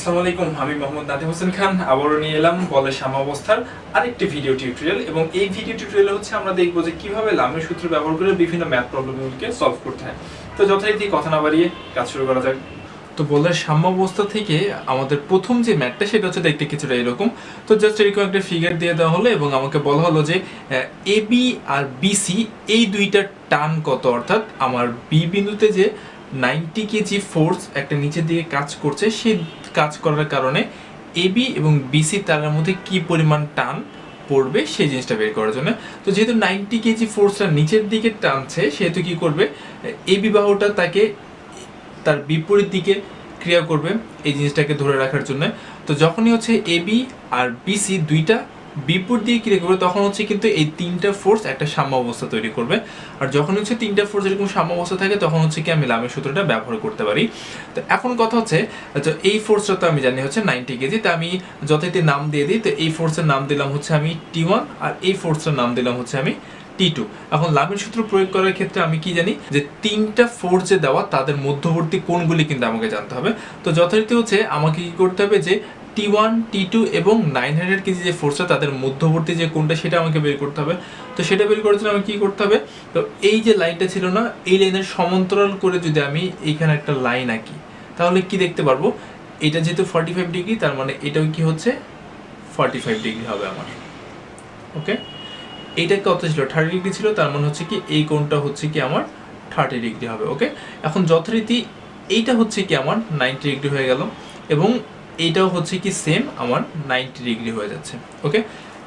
আসসালামু আলাইকুম, আমি মোহাম্মদ নাদিম হোসেন খান আবারও নিয়ে এলাম বলের সাম্যাবস্থার আরেকটি ভিডিও টিউটোরিয়াল। এবং এই ভিডিও টিউটোরিয়ালে হচ্ছে আমরা দেখবো যে কিভাবে লামের সূত্র ব্যবহার করে বিভিন্ন ম্যাথ প্রবলেমগুলোকে সলভ করতে হয়। তো যথারীতি কথা না বাড়িয়ে কাজ শুরু করা যাক। তো বলের সাম্যাবস্থা থেকে আমাদের প্রথম যে ম্যাথটা সেটা হচ্ছে দেখতে কিছুটা এরকম। তো জাস্ট এরকম একটা ফিগার দিয়ে দেওয়া হলো এবং আমাকে বলা হলো যে এবি আর বিসি এই দুইটার টান কত, অর্থাৎ আমার বি বিন্দুতে যে 90 কেজি ফোর্স একটা নিচের দিকে কাজ করছে, সেই কাজ করার কারণে এবি এবং বিসি তার মধ্যে কি পরিমাণ টান পড়বে সেই জিনিসটা বের করার জন্য। তো যেহেতু 90 কেজি ফোর্সটা নিচের দিকে টানছে, সেহেতু কি করবে, এবি বাহুটা তাকে তার বিপরীত দিকে ক্রিয়া করবে এই জিনিসটাকে ধরে রাখার জন্য। তো যখনই হচ্ছে এবি আর বিসি দুইটা বিপরীত দিকে ক্রিয়া করবে, তখন হচ্ছে কিন্তু এই তিনটা ফোর্স একটা সাম্যাবস্থা তৈরি করবে। আর যখন হচ্ছে তিনটা ফোর্স এরকম সাম্যাবস্থা থাকে, তখন হচ্ছে কি আমি লামের সূত্রটা ব্যবহার করতে পারি। তো এখন কথা হচ্ছে, এই ফোর্সটা তো আমি জানি হচ্ছে 90 কেজি, তা আমি যথারীতি নাম দিয়ে দিই। তো এই ফোর্সের নাম দিলাম হচ্ছে আমি T1, আর এই ফোর্সের নাম দিলাম হচ্ছে আমি T2। এখন লামের সূত্র প্রয়োগ করার ক্ষেত্রে আমি কি জানি যে তিনটা ফোর্স যে দেওয়া তাদের মধ্যবর্তী কোণগুলি কিন্তু আমাকে জানতে হবে। তো যথারীতি হচ্ছে আমাকে কি করতে হবে যে T1, T2 এবং 900 কেজি যে ফোর্সটা তাদের মধ্যবর্তী যে কোণটা সেটা আমাকে বের করতে হবে। তো সেটা বের করার জন্য আমি কি করতে হবে, তো এই যে লাইনটা ছিল না, এই লাইনের সমান্তরাল করে যদি আমি এইখানে একটা লাইন আঁকি, তাহলে কি দেখতে পারবো, এটা যেহেতু 45 ডিগ্রি, তার মানে এটাও কি হচ্ছে 45 ডিগ্রি হবে আমার। ওকে, এইটা কত ছিল, 30 ডিগ্রি ছিল, তার মানে হচ্ছে কি এই কোণটা হচ্ছে কি আমার 30 ডিগ্রি হবে। ওকে, এখন যথারীতি এইটা হচ্ছে কি আমার 90 ডিগ্রি হয়ে গেল এবং এইটাও হচ্ছে কি সেম আমার 90 ডিগ্রি হয়ে যাচ্ছে। ওকে,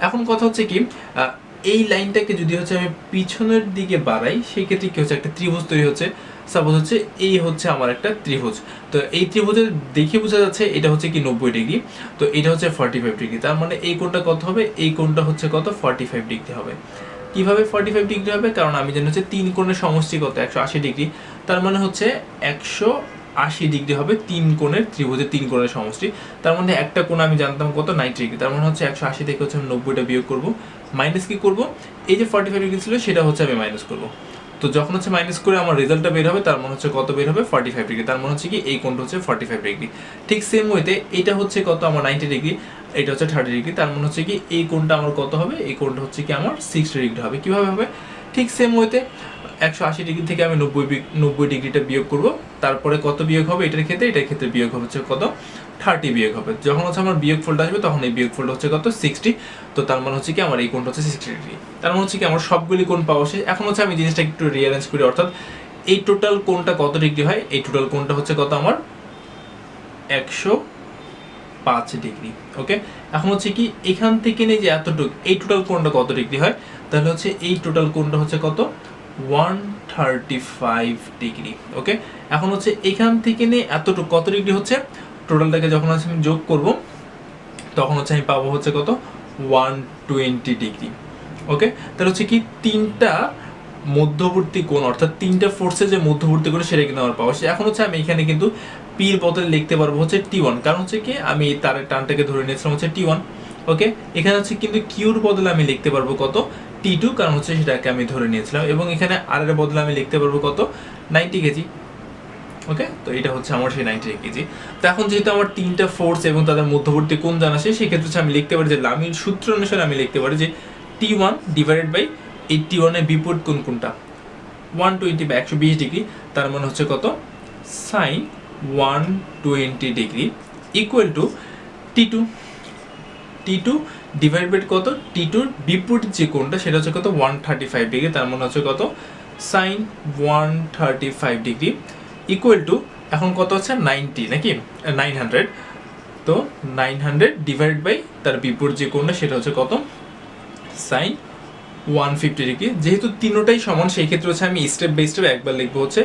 এখন কথা হচ্ছে কি, এই লাইনটাকে যদি হচ্ছে আমি পিছনের দিকে বাড়াই, সেই ক্ষেত্রে কি হচ্ছে, একটা ত্রিভুজ তৈরি হচ্ছে। সাপোজ হচ্ছে এই হচ্ছে আমার একটা ত্রিভুজ। তো এই ত্রিভুজের দেখে বোঝা যাচ্ছে এটা হচ্ছে কি 90 ডিগ্রি, তো এটা হচ্ছে 45 ডিগ্রি। তার মানে এই কোণটা কত হবে, এই কোণটা হচ্ছে কত, 45 ডিগ্রি হবে। কিভাবে 45 ডিগ্রি হবে, কারণ আমি জানি হচ্ছে তিন কোণের সমষ্টি কত, 180 ডিগ্রি। তার মানে হচ্ছে 180 ডিগ্রি হবে তিন কোণের ত্রিভুজের তিন কোণের সমষ্টি। তার মধ্যে একটা কোণ আমি জানতাম কত, 90 ডিগ্রি। তার মানে হচ্ছে 180 থেকে হচ্ছে আমি 90টা বিয়োগ করব, মাইনাস কি করব, এই যে 45 ডিগ্রি ছিল সেটা হচ্ছে আমি মাইনাস করব। তো যখন হচ্ছে মাইনাস করে আমার রেজাল্টটা বের হবে, তার মানে হচ্ছে কত বের হবে, 45 ডিগ্রি। তার মানে হচ্ছে কি এই কোণটা হচ্ছে 45 ডিগ্রি। ঠিক সেম ওয়েতে এটা হচ্ছে কত, আমার 90 ডিগ্রি, এটা হচ্ছে 30 ডিগ্রি। তার মানে হচ্ছে কি এই কোণটা আমার কত হবে, এই কোণটা হচ্ছে কি আমার 60 ডিগ্রি হবে। কিভাবে হবে, ঠিক সেম ওয়েতে 180 ডিগ্রি থেকে আমি 90 ডিগ্রিটা বিয়োগ করব, তারপরে কত বিয়োগ হবে এটার ক্ষেত্রে বিয়োগ হবে হচ্ছে কত, 30 বিয়োগ হবে। যখন হচ্ছে আমার বিয়োগ ফলটা আসবে, তখন এই বিয়োগ ফলটা হচ্ছে কত, 60। তো তার মানে হচ্ছে কি আমার এই কোণটা হচ্ছে 60 ডিগ্রি। তার মানে হচ্ছে কি আমার সবগুলি কোণ পাওয়া শেষ। এখন হচ্ছে আমি জিনিসটা একটু রিঅ্যারেঞ্জ করি, অর্থাৎ এই টোটাল কোণটা কত ডিগ্রি হয়, এই টোটাল কোণটা হচ্ছে কত আমার 105 ডিগ্রি। ওকে, এখন হচ্ছে কি এখান থেকে নিয়ে যে এতটুকু, এই টোটাল কোণটা কত ডিগ্রি হয়, তাহলে হচ্ছে এই টোটাল কোণটা হচ্ছে কত, 135 ডিগ্রি। ওকে, এখন হচ্ছে এখান থেকে নিয়ে এতটুকু কত ডিগ্রি হচ্ছে, টোটালটাকে যখন হচ্ছে আমি যোগ করব, তখন হচ্ছে আমি পাবো হচ্ছে কত, 120 ডিগ্রি। ওকে, তাহলে হচ্ছে কি তিনটা মধ্যবর্তী কোণ, অর্থাৎ তিনটা ফোর্সের যে মধ্যবর্তী কোণ সেটা কিন্তু আমার পাওয়া। এখন হচ্ছে আমি এখানে কিন্তু পির বদলে লিখতে পারবো হচ্ছে T1, কারণ হচ্ছে কি আমি তারের টানটাকে ধরে নিয়েছিলাম হচ্ছে T1। ওকে, এখানে হচ্ছে কিন্তু কিউর বদলে আমি লিখতে পারবো কত, T2, কারণ হচ্ছে সেটাকে আমি ধরে নিয়েছিলাম। এবং এখানে আর এর বদলে আমি লিখতে পারবো কত, 90 কেজি। ওকে, তো এটা হচ্ছে আমার সেই 90 কেজি। তো এখন যেহেতু আমার তিনটা ফোর্স এবং তাদের মধ্যবর্তী কোণ জানা আছে, সেক্ষেত্রে আমি লিখতে পারি যে লামির সূত্র অনুসারে আমি লিখতে পারি যে T1 ডিভাইডেড বাই এই T1 এর বিপরীত কোণ কোনটা, 120 বা 120 ডিগ্রি। তার মানে হচ্ছে কত, sine 120 degree equal to T2 divide by কত, T2 বিপরীত যে কোণটা সেটা হচ্ছে কত, 135 ডিগ্রি। তার মানে হচ্ছে কত, সাইন 135 ডিগ্রি ইকুয়াল টু, এখন কত হচ্ছে 90 নাকি 900, তো 900 ডিভাইড বাই তার বিপরীত যে কোণটা সেটা হচ্ছে কত, সাইন 150 ডিগ্রি। যেহেতু তিনটাই সমান, সেই ক্ষেত্রে হচ্ছে আমি স্টেপ বাই স্টেপ একবার লিখবো হচ্ছে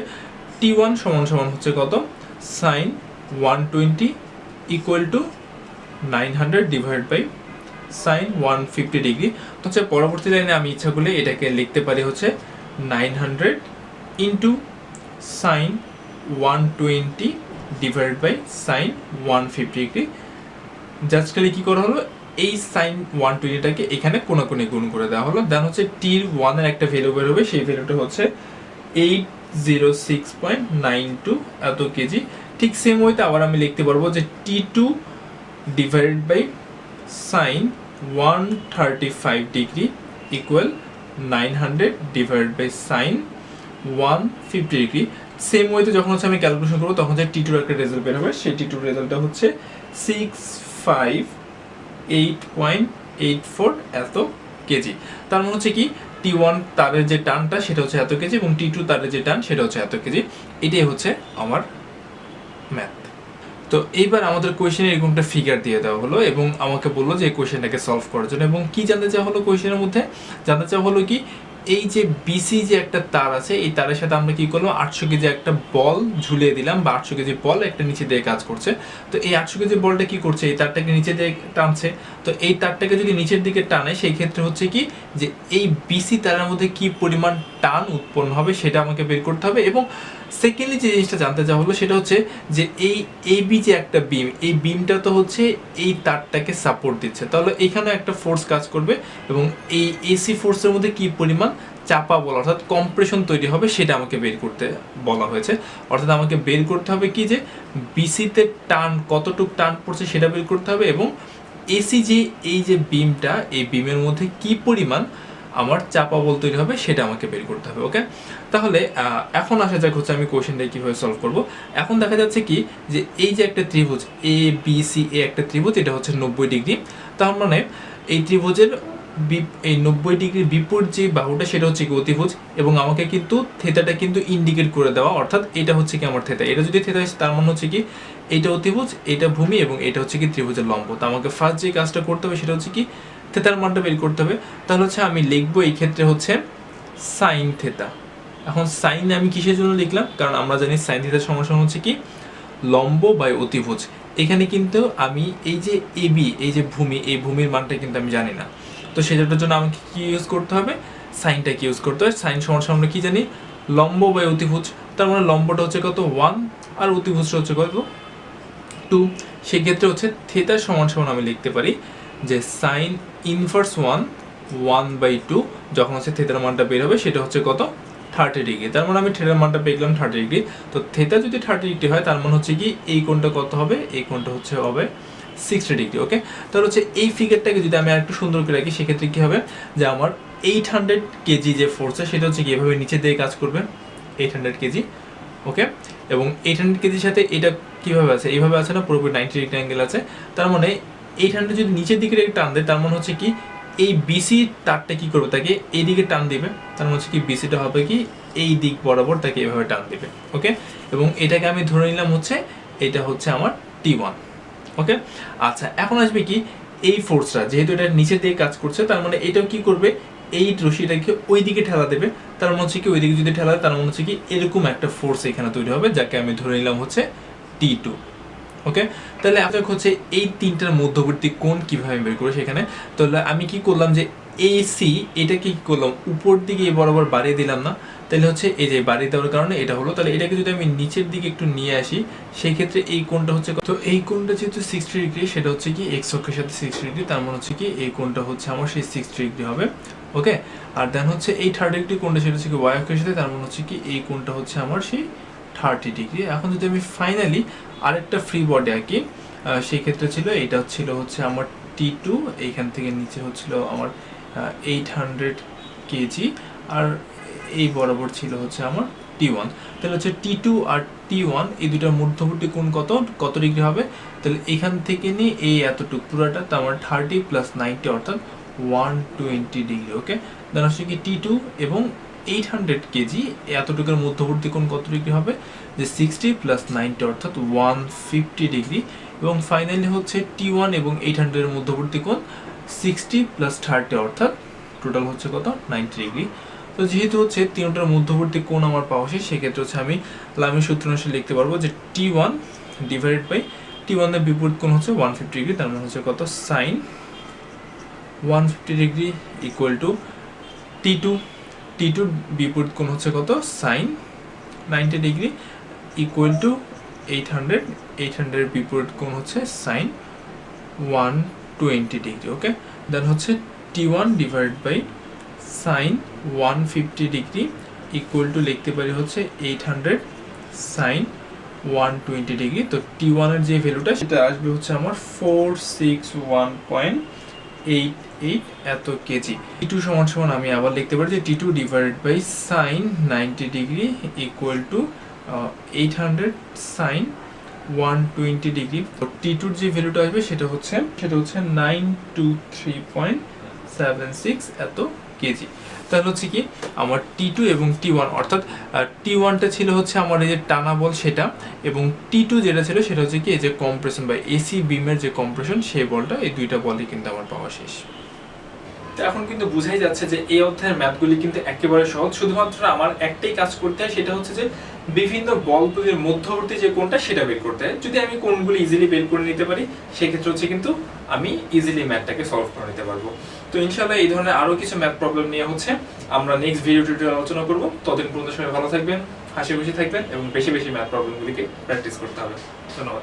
T1 সমান সমান হচ্ছে কত, sine 120 equal to 900 divide by sine 150 degree. হচ্ছে পরবর্তী লাইনে আমি ইচ্ছা করলে এটাকে লিখতে পারি হচ্ছে 900 into sine 120 divide by sine 150 degree. Just খালি কি করা হলো, এই সাইন 120টাকে এখানে কোণাকুণি গুণ করে দেওয়া হলো। দেন হচ্ছে T1 এর একটা ভ্যালু বের হবে, সেই ভ্যালুটা হচ্ছে 806.92 এত কেজি। ঠিক সেম ওয়েতে আবার আমি লিখতে পারবো যে T2 divided by sine 135 degree equal 900 divided by sine 150 degree. Same ওয়েতে যখন হচ্ছে আমি ক্যালকুলেশন করবো তখন যে T2 একটা রেজাল্ট বের হবে, সেই T2 রেজাল্টটা হচ্ছে 658.84 এত কেজি। তার মানে হচ্ছে কি T1 তারের যে টানটা সেটা হচ্ছে এত কেজি এবং T2 তারের যে টান সেটা হচ্ছে এত কেজি। এটাই হচ্ছে আমার ম্যাথ। তো এইবার আমাদের কোয়েশ্চেনে এরকমটা ফিগার দিয়ে দেওয়া হলো এবং আমাকে বললো যে এই কোয়েশ্চেনটাকে সলভ করার জন্য। এবং কি জানতে চাওয়া হলো কোয়েশ্চেনের মধ্যে? জানতে চাওয়া হলো কি এই যে বিসি যে একটা তার আছে, এই তারের সাথে আমরা কি করলাম 800 কেজি একটা বল ঝুলিয়ে দিলাম, বা 800 কেজি বল একটা নিচে দিয়ে কাজ করছে। তো এই 800 কেজি বলটা কি করছে, এই তারটাকে নিচে দিয়ে টানছে। তো এই তারটাকে যদি নিচের দিকে টানে সেই ক্ষেত্রে হচ্ছে কি যে এই বিসি তারের মধ্যে কি পরিমাণ টান উৎপন্ন হবে সেটা আমাকে বের করতে হবে। এবং সেকেন্ডলি যে জিনিসটা জানতে চাওয়া হলো সেটা হচ্ছে যে এই এবি যে একটা বিম, এই বিমটা তো হচ্ছে এই তারটাকে সাপোর্ট দিচ্ছে, তাহলে এখানে একটা ফোর্স কাজ করবে এবং এই এসি ফোর্সের মধ্যে কি পরিমাণ চাপা বল অর্থাৎ কম্প্রেশন তৈরি হবে সেটা আমাকে বের করতে বলা হয়েছে। অর্থাৎ আমাকে বের করতে হবে কি যে বিসিতে টান কতটুক টান পড়ছে সেটা বের করতে হবে এবং এসি যে এই যে বিমটা, এই বিমের মধ্যে কি পরিমাণ আমার চাপা বল তৈরি হবে সেটা আমাকে বের করতে হবে। ওকে, তাহলে এখন আসা যাক হচ্ছে আমি কোশ্চেনটা কীভাবে সলভ করব। এখন দেখা যাচ্ছে কি যে এই যে একটা ত্রিভুজ এ বি সি, এ একটা ত্রিভুজ, এটা হচ্ছে 90 ডিগ্রি। তার মানে এই ত্রিভুজের এই 90 ডিগ্রির বিপরীত যে বাহুটা সেটা হচ্ছে কি অতিভুজ, এবং আমাকে কিন্তু থেটাটা কিন্তু ইন্ডিকেট করে দেওয়া, অর্থাৎ এটা হচ্ছে কি আমার থেটা। এটা যদি থেটা হয় তার মানে হচ্ছে কি এটা অতিভুজ, এটা ভূমি এবং এটা হচ্ছে কি ত্রিভুজের লম্ব। তো আমাকে ফার্স্ট যে কাজটা করতে হবে সেটা হচ্ছে কি থেটার মানটা বের করতে হবে। তাহলে হচ্ছে আমি লিখবো এই ক্ষেত্রে হচ্ছে সাইন থেটা। এখন সাইন আমি কিসের জন্য লিখলাম, কারণ আমরা জানি সাইন থেটার সমান হচ্ছে কি লম্ব বাই অতিভুজ। এখানে কিন্তু আমি এই যে এবি, এই যে ভূমি, এই ভূমির মানটা কিন্তু আমি জানি না। তো সেটার জন্য আমাকে কি ইউজ করতে হবে, সাইনটাকে ইউজ করতে হবে। সাইন সমান আমরা কি জানি লম্ব বাই অতিভুজ। তার মানে লম্বটা হচ্ছে কত 1 আর অতিভুজটা হচ্ছে কত 2। সেক্ষেত্রে হচ্ছে থেটা সমান আমি লিখতে পারি যে সাইন ইনভার্স 1/2 যখন হচ্ছে থেটার মানটা বের হবে সেটা হচ্ছে কত 30 ডিগ্রি। তার মানে আমি থেটার মানটা পেলাম 30 ডিগ্রি। তো থেটা যদি 30 ডিগ্রি হয় তার মানে হচ্ছে কি এই কোণটা কত হবে, এই কোণটা হচ্ছে হবে 60 ডিগ্রি। ওকে, তাহলে হচ্ছে এই ফিগারটাকে যদি আমি আরেকটু সুন্দর করে রাখি সেক্ষেত্রে কি হবে যে আমার 800 কেজি যে ফোর্স সেটা হচ্ছে কি এভাবে নিচে দিয়ে কাজ করবে 800 কেজি। ওকে, এবং 800 কেজির সাথে এটা কিভাবে আছে, এইভাবে আছে না, পুরোপুরি 90 ডিগ্রি অ্যাঙ্গেল আছে। তার মানে 800 যদি নিচের দিকে টান দেয় তার মানে হচ্ছে কি এই বিসি তারটা কি করবে, তাকে এই দিকে টান দিবে। তার মানে হচ্ছে কি বিসিটা হবে কি এই দিক বরাবর তাকে এভাবে টান দিবে। ওকে, এবং এটাকে আমি ধরে নিলাম হচ্ছে এটা হচ্ছে আমার T1। ওকে, আচ্ছা এখন আসবে কি এই ফোর্সটা, যেহেতু এটা নিচের দিকে কাজ করছে তার মানে এটাও কি করবে এই রশিটাকে ওই দিকে ঠেলা দেবে। তার মানে হচ্ছে কি ওই দিকে যদি ঠেলা দেয় তার মানে হচ্ছে কি এরকম একটা ফোর্স এখানে তৈরি হবে যাকে আমি ধরে নিলাম হচ্ছে T2। ওকে, তাহলে আপনার হচ্ছে এই তিনটার মধ্যবর্তী কোণ কিভাবে বের করবো সেখানে। তাহলে আমি কি করলাম যে AC এটাকে কি করলাম উপর দিকে এই বরাবর বাড়িয়ে দিলাম না, তাহলে হচ্ছে এই যে বাড়িয়ে দেওয়ার কারণে এটা হলো। তাহলে এটাকে যদি আমি নিচের দিকে একটু নিয়ে আসি সেই ক্ষেত্রে এই কোণটা হচ্ছে, তো এই কোণটা যেহেতু 60 ডিগ্রি সেটা হচ্ছে কি এক্স অক্ষের সাথে 60 ডিগ্রি, তার মানে হচ্ছে কি এই কোণটা হচ্ছে আমার সেই 60 ডিগ্রি হবে। ওকে, আর দেন হচ্ছে এই 30 ডিগ্রি কোণটা সেটা হচ্ছে কি ওয়াই অক্ষের সাথে, তার মানে হচ্ছে কি এই কোণটা হচ্ছে আমার সেই 30 ডিগ্রি। এখন যদি আমি ফাইনালি আরেকটা ফ্রি বডি আঁকি সেই ক্ষেত্রে ছিল এটা ছিল হচ্ছে আমার T2, এইখান থেকে নিচে হচ্ছিল আমার 800 কেজি আর এই বরাবর ছিল হচ্ছে আমার T1। তাহলে হচ্ছে T2 আর T1 এই দুটার মধ্যবর্তী কোণ কত ডিগ্রি হবে, তাহলে এখান থেকে নিয়ে এই এতটুকু পুরোটা তো আমার 30 + 90 অর্থাৎ 120 ডিগ্রি। ওকে, দেন হচ্ছে কি T2 এবং 800 কেজি এতটুকুর মধ্যবর্তী কোণ কত ডিগ্রি হবে, যে 60 + 90 অর্থাৎ 150 ডিগ্রি। এবং ফাইনালি হচ্ছে T1 এবং 800 এর মধ্যবর্তী কোণ 60 + 30 অর্থাৎ টোটাল হচ্ছে কত 90 ডিগ্রি। তো যেহেতু হচ্ছে তিনটার মধ্যবর্তী কোণ আমার পাওয়া শেষ সেক্ষেত্রে হচ্ছে আমি লামির সূত্র অনুসারে লিখতে পারবো যে T1 ডিভাইডেড বাই T1 এর বিপরীত কোণ হচ্ছে 150 ডিগ্রি, তার মানে হচ্ছে কত sign 150 degree equal to T2 বিপরীত কোণ হচ্ছে কত সাইন 90 ডিগ্রি ইকুয়াল টু 800 এর বিপরীত কোণ হচ্ছে সাইন 120 ডিগ্রি। ওকে, দেন হচ্ছে T1 divided by sine 150 degree equal to লিখতে পারি হচ্ছে 800 সাইন 120 ডিগ্রি। তো T1 এর যে ভ্যালুটা সেটা আসবে হচ্ছে আমার 461.88 এত কেজি। T2 সমান সমান আমি আবার লিখতে পারি যে T2 divided by sine 90 degree equal to 800 sine 120 degree. তো T2 এর যে ভ্যালুটা আসবে সেটা হচ্ছে 923.76 এত কেজি। তাহলে হচ্ছে কি আমার T2 এবং T1 অর্থাৎ T1টা ছিল হচ্ছে আমার এই যে টানা বল সেটা, এবং T2 যেটা ছিল সেটা হচ্ছে কি এই যে কম্প্রেশন বা এসি বিমের যে কম্প্রেশন সেই বলটা, এই দুইটা বলই কিন্তু আমার পাওয়া শেষ। তো এখন কিন্তু বুঝাই যাচ্ছে যে এই অধ্যায়ের ম্যাথগুলি কিন্তু একেবারে সহজ, শুধুমাত্র আমার একটাই কাজ করতে হয়, সেটা হচ্ছে যে বিভিন্ন বলগুলির মধ্যবর্তী যে কোণটা সেটা বের করতে হয়। যদি আমি কোণগুলি ইজিলি বের করে নিতে পারি সেক্ষেত্রে হচ্ছে কিন্তু আমি ইজিলি ম্যাথটাকে সলভ করে নিতে পারবো। তো ইনশাআল্লাহ এই ধরনের আরো কিছু ম্যাথ প্রবলেম নিয়ে হচ্ছে আমরা নেক্সট ভিডিও টিউটোরিয়াল আলোচনা করব। ততদিন পর্যন্ত সবাই ভালো থাকবেন, হাসি খুশি থাকবেন এবং বেশি বেশি ম্যাথ প্রবলেমগুলিকে প্র্যাকটিস করতে হবে। ধন্যবাদ।